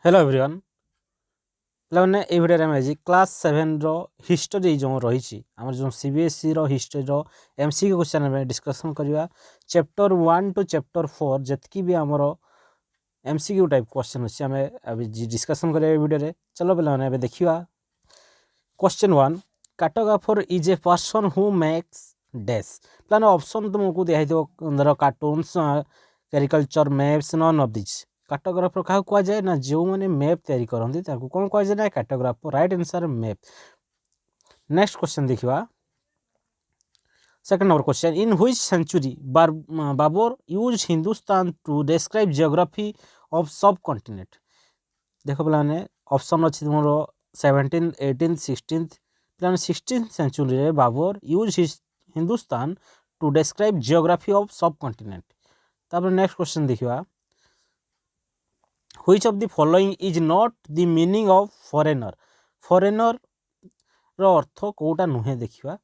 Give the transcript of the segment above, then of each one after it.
Hello everyone मैंने ये video में आज क्लास 7 रो हिस्टोरी जो रही आम जो सीबीएसई रो हिस्टोरी रो एमसीक्यू क्वेश्चन में डिस्कशन करवा चैप्टर 1 टू चैप्टर 4 जितकी भी आमर एमसीक्यू टाइप क्वेश्चन अच्छे आम अभी डिस्कशन करिया वीडियो चलो पे देखा question 1 cartographer is a person who makes dash प्लान ऑप्शन तुमको दिखाई cartoons caricature maps none of this cartographer क्या कहुए ना जो मैंने मैप तैयारी करते कौन कहुए ना cartographer right answer map. Next question देखा second number question in which century Babur use Hindustan to describe geography of subcontinent देखो पे ऑप्शन अच्छी तुम 17 18 16 पे 16 सेंचुरी रे Babur use Hindustan to describe geography of subcontinent. तापर नेक्स्ट क्वेश्चन देखा which of the following is not the meaning of foreigner foreigner रो अर्थ कोटा नुहे देखा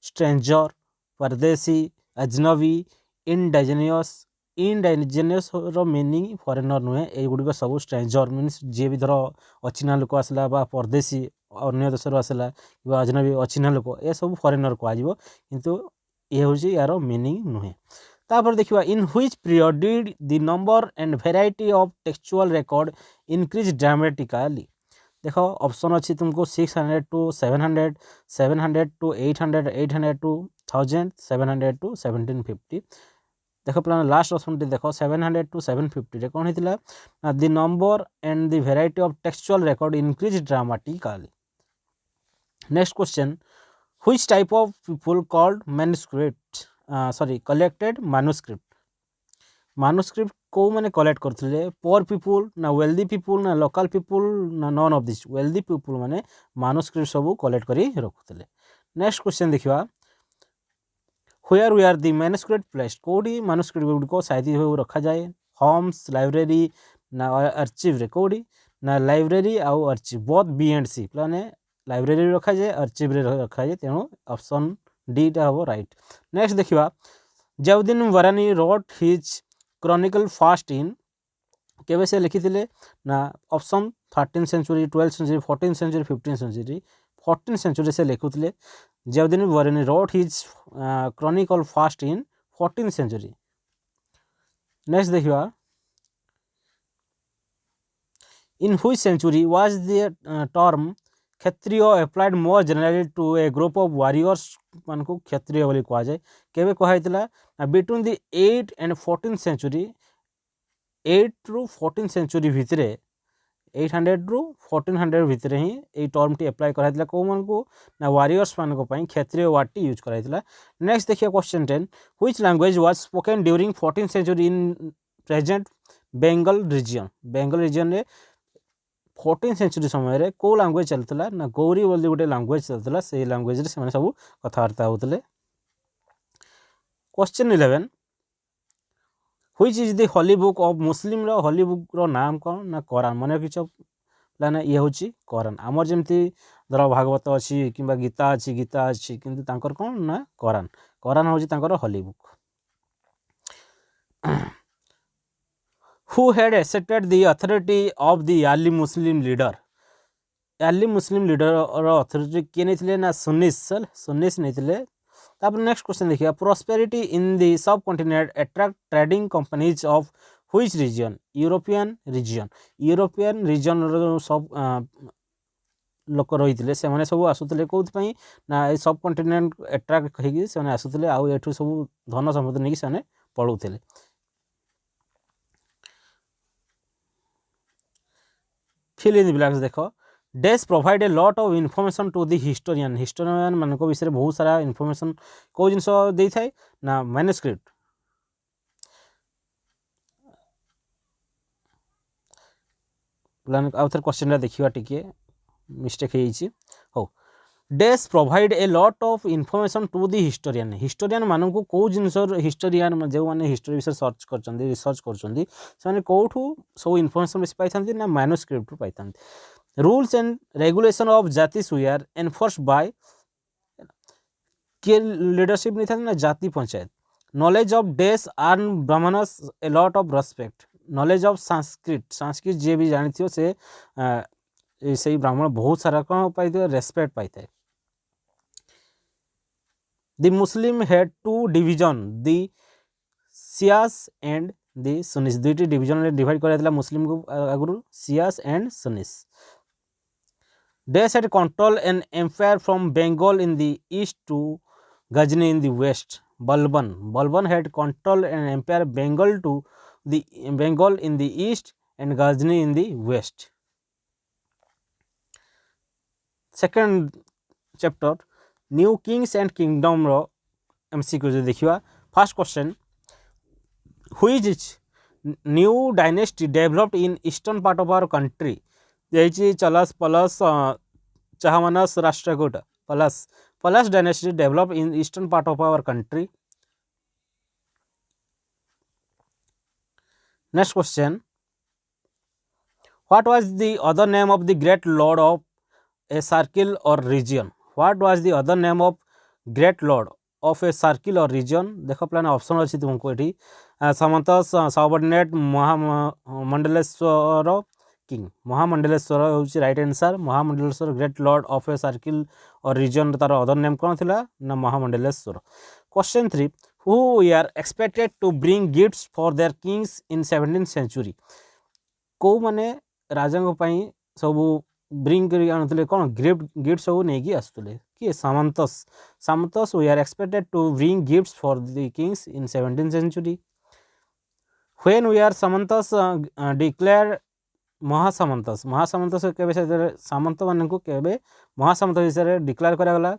स्ट्रेंजर परदेसी अजनबी इंडाइजेनियस इंडाइजेनियस रो मीनिंग फॉरेनर नुहे एगुड़िक सब स्ट्रेंजर मीन्स जी भी धर अचिन्हा लोक आसला बा परदेसी अन्य देश आसला कि अजनबी अचिन्हा लोक ये सब फॉरेनर कह किंतु ये हूँ यार मीनिंग नुहे। तापर देखिए in which period did the number and variety of textual record increase dramatically देखो ऑप्शन अच्छी तुमको 600 टू 700 700 टू 800 800 टू 1000 700 टू 1750 देखो प्लान लास्ट ऑप्शन देखो 700 टू 750 रे कौन होता the number and the variety of textual record increase dramatically. Next question which type of people called manuscript collected manuscript को मैंने कलेक्ट करते पोर पीपुल ना wealthy people ना लोकल पीपुल ना none of this wealthy people मैंने manuscript सब collect कर रखुले। नेक्स्ट क्वेश्चन देखा where we are the manuscript placed कौटी मानुस्क्रिप्ट गुड़िक साइज रखा जाए होम्स लाइब्रेरी ना आर्चिव रे कौटी ना लाइब्रेरी आउ archive both B and C प्लाने लाइब्रेरी रखा जाए आर्चिव रे रखा जाए तेणु ऑप्शन डी टा हम राइट। नेक्स्ट देखा Ziauddin Barani wrote his chronicle first in केवे से लिखी ना option 13 century 12 century 14 century 15 century 14 century से लिखुले Ziauddin Barani wrote his chronicle first in 14 century. Next देखिए in which century was the term Kshatriya applied more generally to a group of warriors मान को क्षत्रिय बोली कह जाए केवे कहा बिटवीन द 8 एंड 14 सेंचुरी 8 रु 14 सेंचुरी भितर 800 रु 1400 भितर ही ये टर्म टी एप्लाई कराइला कौ मान को ना वारियर्स मान को पई क्षत्रिय वर्ड टी यूज कराइला। नेक्स्ट देखिए question 10 which language was spoken during 14 century in present Bengal region रे 14 सेंचुरी समय को लैंग्वेज चलता ना गौरी बोली गोटे लैंग्वेज चलता से लैंग्वेज रे सब कथबार्ता होते। Question 11 which is the holy book of Muslim रो होली बुक रो नाम कौन ना कुरान मन किछ प्लान ये हूँ कुरान आमर जमती धर भागवत अच्छी कि गीता अच्छी किंतु तांकर कौन ना कुरान हूँ तांकर Holi book. Who had accepted the authority of the early Muslim leader रो अथॉरिटी किए नहीं ना सुन्नीस नहीं थे। तापर नेक्स्ट क्वेश्चन देखिए prosperity in the subcontinent attract trading companies of which region European region रो सब लोक रही से मैंने सब आसुले कौन ना सब कॉन्टिनेंट अट्रैक्ट होगी आसुले आउ सब धन संपत्ति नहीं से पढ़ुले। फिल इन द ब्लैंक्स देखो dash provide a lot of information to the historian मान विषय बहुत सारा इनफॉरमेशन कौ जिन दे थाए ना मैन्युस्क्रिप्ट आउ थे क्वेश्चन देखा टिके मिस्टेक हो dash provide a lot of information to the historian मान को कौ जिन हिस्टोरियन जो मैंने हिस्टोरी विषय सर्च कर रिसर्च कर कौटू सब इनफॉरमेशन बेस पाई ना मैन्युस्क्रिप्ट पाई था। Rules and regulation of jati सुयार एनफोर्स बाय के लीडरशिप नहीं था ना jati panchayat knowledge of dash earn Brahmanas a lot of respect knowledge of Sanskrit जे भी जानी से से ब्राह्मण बहुत सारा कौन पाई रेस्पेक्ट पाई थे। The Muslim had two division the Shias and the Sunnis दुईटी डिवीजन डिवाइड कराइला मुस्लिम को आगुरु Shias and Sunnis. They had control an empire from Bengal in the east to Ghazni in the west. Balban had control an empire Bengal in the east and Ghazni in the west. Second chapter New Kings and Kingdom ro MCQ जो देखिवा। First question, which new dynasty developed in eastern part of our country? यही Cholas Palas Chahamanas Rashtrakuta Palas dynasty develop in eastern part of our country. Next question, what was the other name of the great lord of a circle or region? What was the other name of great lord of a circle or region? देख प्लान option अच्छी तुमको ये samanta subordinate Mahamandaleshwara king. Mahamandaleshwara हूँ right answer. Mahamandaleshwara great lord of a circle or region तार other name कौन थी ना Mahamandaleshwara. Question 3, who are expected to bring gifts for their kings in 17th century? को माने राजा सब ब्रिंग कर आनुले कौन गिफ्ट सब नहीं आसुले किए samantas we are expected to bring gifts for the kings in 17th century. When we are samantas declare mahasamantas के सामंत मान को महासामंत विषय डिक्लेयर करागला।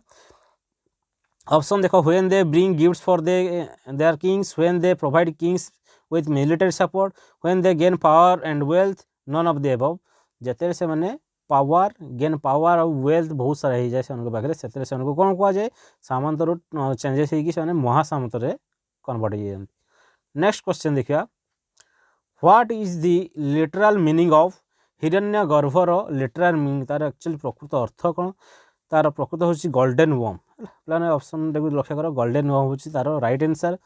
ऑप्शन देखो, when they bring gifts for their kings, when they provide kings with military support, when they gain power and wealth, none of the above. जते से माने power gain power और वेल्थ बहुत सारा हो जाए से पाखे से कौन कह जाए सामंत रू चेंजेस होगी महासामंत कन्वर्ट हो जाए। नेक्स्ट क्वेश्चन देखिए, what is the literal meaning of हिरण्यगर्भर? लिटरल मीनिंग तार एक्चुअली प्रकृत अर्थ कौन? तार प्रकृत हूँ गोल्डन वॉर्म। प्लान ऑप्शन लक्ष्य कर गोल्डन वॉर्म हूँ तार राइट आंसर।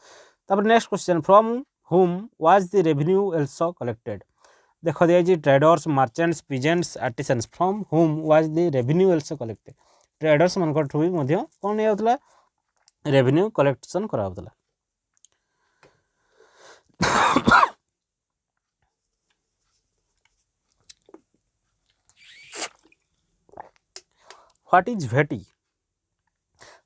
तापर नेक्स्ट क्वेश्चन, फ्रॉम हुम was the revenue also collected? देख दिखाई traders, merchants, peasants, artisans. From हुम was the revenue also collected? Traders मान भी कौन नहीं रेवेन्यू कलेक्शन कराला। व्हाट इज भेटी?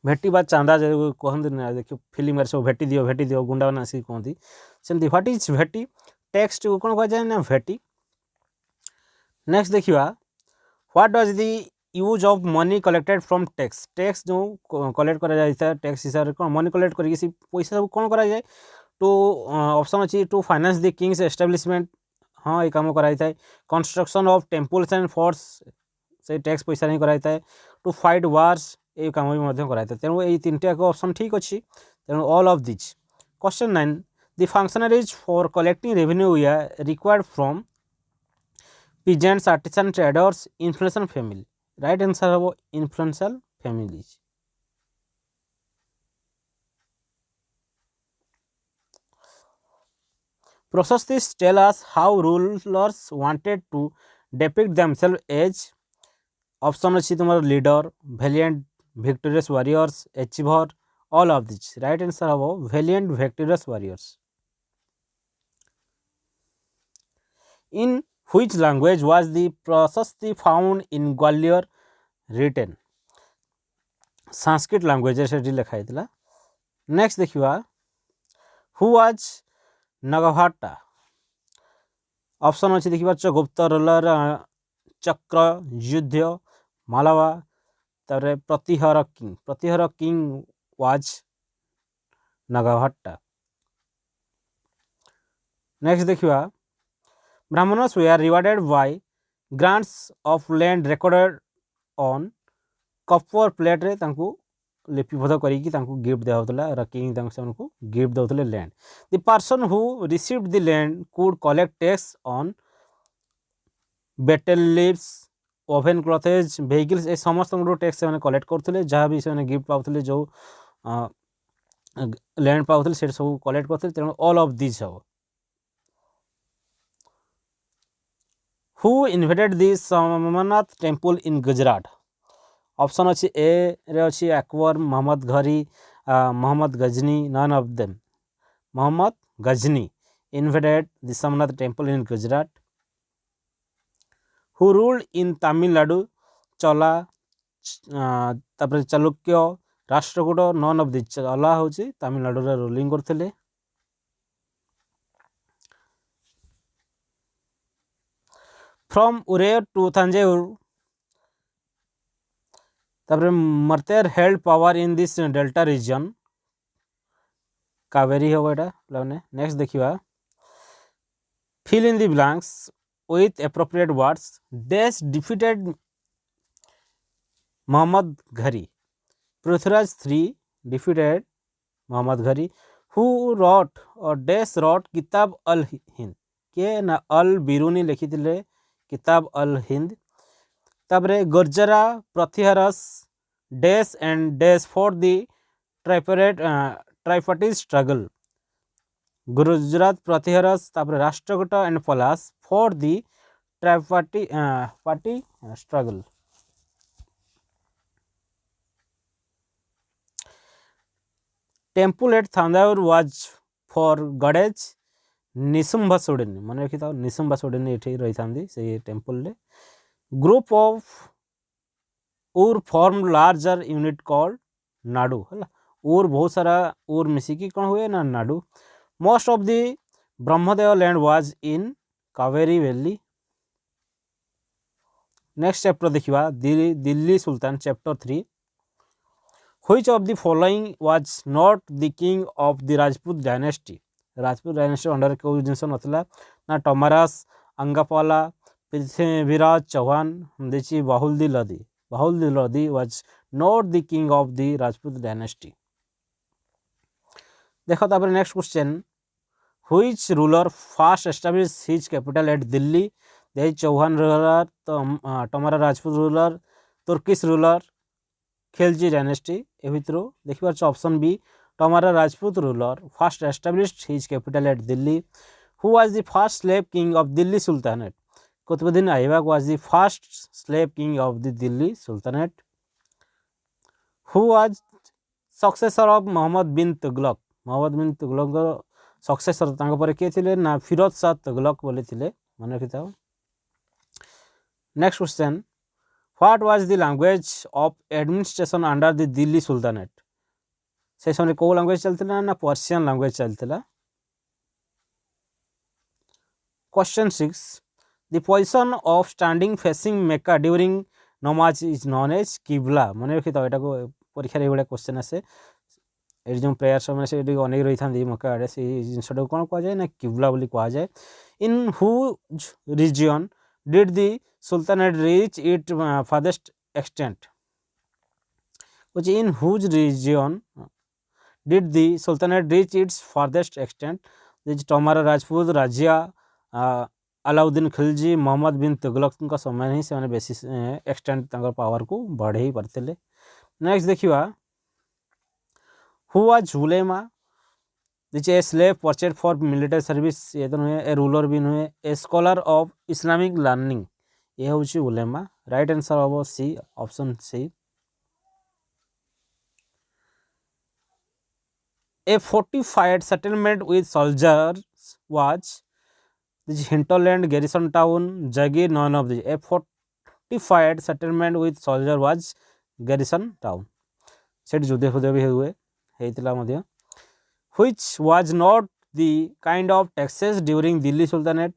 भेटी बा चांदा जो कहते ना देखिए फिल्म सब भेटी दियो गुंडा मैंने आसिक कहती सेमती। व्हाट इज भेटी? टैक्स को कौन कह जाए ना भेटी। नेक्स्ट देखिए, what does the use of money collected from tax? Tax जो कलेक्ट करा जाए टैक्स हिसाब से कौन मनी कलेक्ट करके पैसा सब कौन करा जाए? टू ऑप्शन अच्छी to finance the king's establishment, हाँ ये कम कराई था। Construction of temples and forts से टैक्स पैसा नहीं कराई था। टू फाइट वार्स ये कम भी कराई था। तेणु ये तीन टाक ऑप्शन ठीक अच्छी, तेणु all of this. Question 9, the functionaries for collecting revenue required from peasants, artisan, traders, influential family. Right answer हम influential families. Processes tell us how rulers wanted to depict themselves as option अच्छी तुम्हारा leader, valiant, victorious warriors, achiever, all of this. Right answer हम valiant, victorious warriors. In which language was the Prasasti found in Gwalior written? Sanskrit language से लिखा है। Next देखिए, who was नगभाटा? Option अच्छी देखिए गुप्त रूलर, चक्र, युद्ध, मालवा, तारे Pratihara king was Nagabhata. Next देखिए, Brahmanas were rewarded by grants of land recorded on copper plate रे लिपिबद्ध करी गिफ्ट दिया किंग को गिफ्ट दौले land. The person who received the land could collect tax on betel leaves, woven clothes, vehicles, ए समस्त tax से कलेक्ट करते जहाँ भी से गिफ्ट पाते जो लैंड पाते से सब कलेक्ट करते। तेणु ऑल ऑफ दिस हम। Who invaded the Somnath temple in Gujarat? Option अच्छी ए रे अच्छी Akbar, Mohammad Ghori, Mohammad Ghazni, none of them. मोहम्मद गजनी invaded the Somnath temple in Gujarat. Who ruled in Tamil Nadu? Chola तापर Chalukya, Rashtrakuta, none of the Chola होची तमिलनाडु रे रूलिंग करथिले. फ्रॉम उरेर टू थांजावुर तापर Muttaraiyar held power in this delta region. Kaveri हो एटा लाने. नेक्स्ट देखिबा fill in the blanks with appropriate words. Dash defeated Muhammad Ghari. Prithviraj III defeated Muhammad Ghari. Who wrote or Dash wrote Kitab al Hind? के ना अल बिरुनी लिखिथिले किताब अल हिंद. तापरे Gurjara Pratiharas dash and dash for the tripartite struggle. Gujarat Pratiharas तापर Rashtrakuta and Palas for the party struggle. Temple at Thanjavur was for goddess Nishumbhasudini. मन रखी था निशुंभ सोडेनी ये रही था से टेम्पल रे. Group of ur form larger unit called nadu. है ऊर बहुत सारा ऊर मिसिकी कौन हुए ना nadu. Most of the brahmadeya land was in Kaveri valley. Next chapter देखिबा Delhi sultan chapter 3. Which of the following was not the king of the Rajput dynasty. Rajput dynasty under को जिनस नथला ना टमारस, अंगापाला, पृथ्वीराज चौहान देची Bahlul Lodi. Bahlul Lodi was not the king of the Rajput dynasty. देखो तापर next question. Which ruler first established his capital at Delhi? The Chauhan ruler, Tomara Rajput ruler, Turkish ruler, Khilji dynasty. ए भितरो देखिबार छ option B Tomara Rajput ruler first established his capital at Delhi. Who was the first slave king of Delhi Sultanate? Qutbuddin Aybak was the first slave king of the Delhi Sultanate. Who was successor of Muhammad bin Tughlaq? Muhammad bin Tughlaq successor तांको पर के थिले ना फिरोज शाह तुगलक बोले थिले. मन रखिता. Next question. What was the language of administration under the Delhi sultanate? से समय को लैंग्वेज चलतिला ना पर्शियन लैंग्वेज चलतिला. Question 6. The position of standing facing Mecca during namaz is known as qibla. मन रखिता. एटा को परीक्षा रे बडा क्वेश्चन आसे. ये जो प्रेयर समय से अनेक रही था मक्का आड़े से जिनटा कौन कह जाए ना किबला बोली कह जाए. In whose region did the sultanate reach it farthest extent? In whose region did the sultanate reach its farthest extent? Tomara Rajput Razia Alauddin Khilji Muhammad bin Tughlaq समय ही से बेसी एक्सटेंट पावर को बढ़े पारते. नेक्स्ट देखिए. Who was Zulema? Which a slave purchased for military service. ये तो नुहे. ए रूलर भी नुहे. A scholar of Islamic learning. ये होची उलेमा. राइट आंसर होबो C, option C. A fortified settlement with soldiers was this hinterland garrison town Jagir. None of the. A fortified settlement with soldier was garrison town. सेठ जुदे खुदे भी हुए हेतिला मध्य. Which was not the kind of taxes during Delhi Sultanate?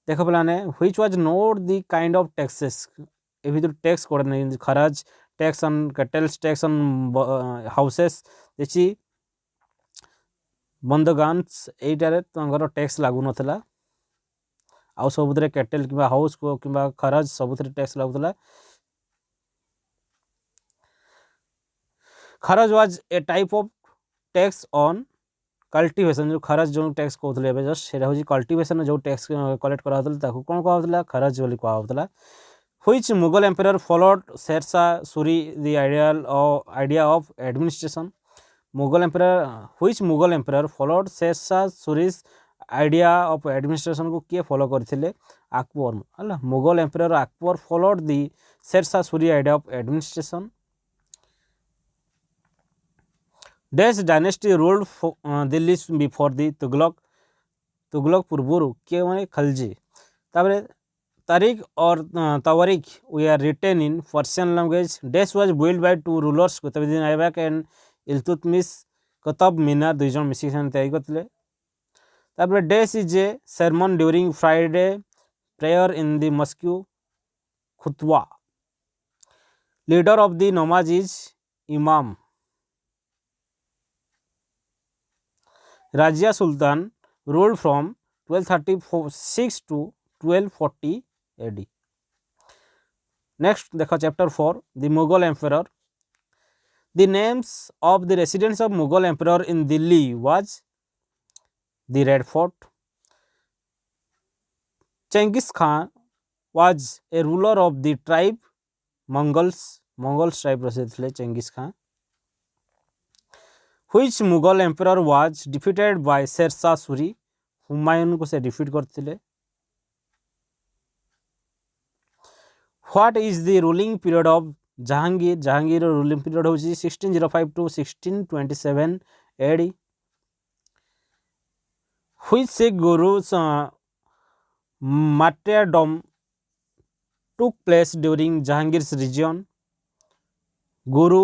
देखो पलाने. Which was not the kind of taxes? ए भी तो tax code नहीं. Kharaj tax on cattles, tax on houses देखी bandagans एटारे तंगर tax लागू नथला. आउ सबुतरे कैटल किबा हाउस को किबा खराज सबुतरे टैक्स लागुतला. Kharaj was a type of tax on cultivation. जो खराज जो टैक्स कहते हैं जस्ट से हूँ कल्टिवेशन जो टैक्स कलेक्ट कराला कौन कहला खराज बोली कहला. Which Mughal empire followed Sher Shah Suri the idea of administration? Mughal empire. Which Mughal empire followed Sher Shah Suri's idea of administration को किए फॉलो करथिले अकबर हला Mughal empire Akbar followed the Sher Shah Suri idea of administration dash dynasty ruled Delhi before the Tughlaq पूर्व किए माने खलजी तापर तारीख और tawarikh we are written in Persian language dash was build by two rulers Qutbuddin Aibak and Iltutmish Qutub Minar दुई जन मिसिक तैयारी करथिले तापर dash is a sermon during Friday prayer in the mosque khutba leader of the namaz is imam Razia Sultan ruled from 1236 to 1240 AD. Next देखो chapter 4 the Mughal emperor. The names of the residents of Mughal emperor in Delhi was the Red Fort. Genghis Khan was a ruler of the tribe Mongols tribe रे Genghis Khan. Which Mughal emperor was defeated by Sher Shah Suri? Humayun को से defeat करथिले. What is the ruling period of Jahangir? Jahangir ruling period होची 1605 to 1627 AD. Which Sikh Guru's martyrdom took place during Jahangir's region? Guru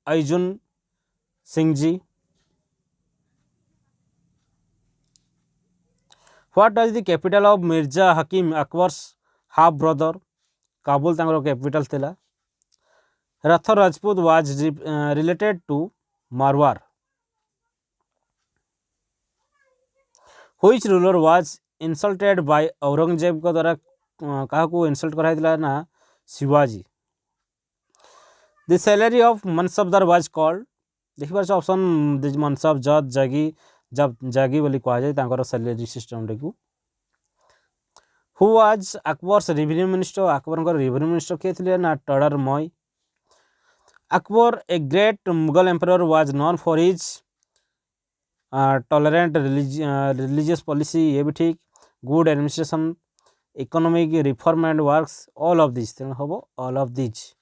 Arjun Singh Ji. What was the capital of Mirza Hakim Akbar's half brother? Kabul तांकर capital थिला. Rathor Rajput was related to Marwar. Which ruler was insulted by Aurangzeb को द्वारा कहा को insult कराइला ना Shivaji. The salary of Mansabdar was called देखिबार से option मनसब जज जागी जब जागी बोली कहा जाए तांकर सैलरी सिस्टम को. Who was Akbar's revenue minister Akbar revenue minister किए थे ना Todar Mal. Akbar a great Mughal empire was known for his tolerant religious policy ये भी ठीक. Good administration economic reform and works all of this तेणु हम all of this.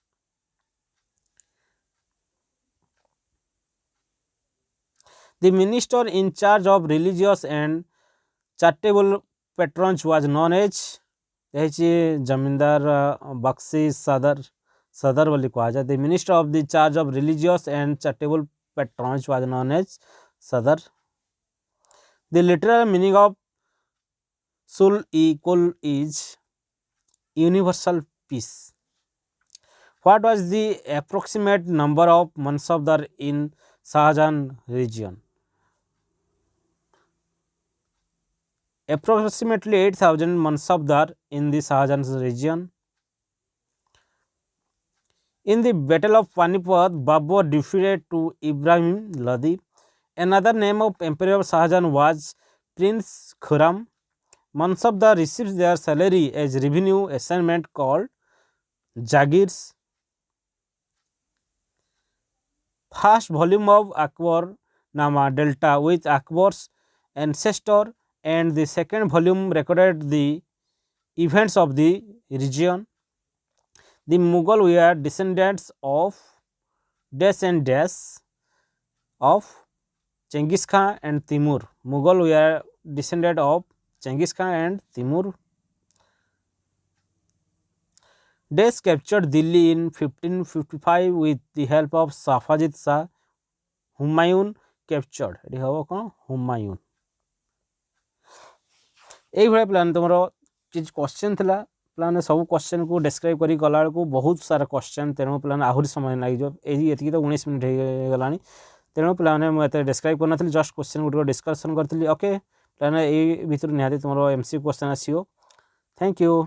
The minister in charge of religious and charitable patrons was known as जमींदार बख्शी सदर बोली कहा जाए. The minister of the charge of religious and charitable patrons was known as सदर. The literal meaning of kul is universal peace. What was the approximate number of Mansabdar in Shahjahan region? Approximately 8,000 Mansabdar in the Shahjahan region. In the Battle of Panipat, Babur defeated to Ibrahim Lodi. Another name of Emperor Shahjahan was Prince Khurram. Mansabdar received their salary as revenue assignment called Jagirs. First volume of Akbar Nama Delta with Akbar's ancestor and the second volume recorded the events of the region. The Mughal were descendants of dash and dash of Genghis Khan and Timur. Mughal were descendant of Genghis Khan and Timur. Dash captured Delhi in 1555 with the help of Safajid Shah. Humayun captured eighty हम कौन हुमायून. यही भाई plan तुम किसी question थिला plan सब question को describe करी गला को बहुत सारा क्वेश्चन तेणु प्लान आहरी समय लगे ये तो 19 मिनट हो गला तेणु प्लान मुझे डिस्क्राइब करना जस्ट क्वेश्चन गुट डिस्कसन करी. ओके प्लान ये भितर निहाती तुम एमसी क्वेश्चन आसो. Thank you.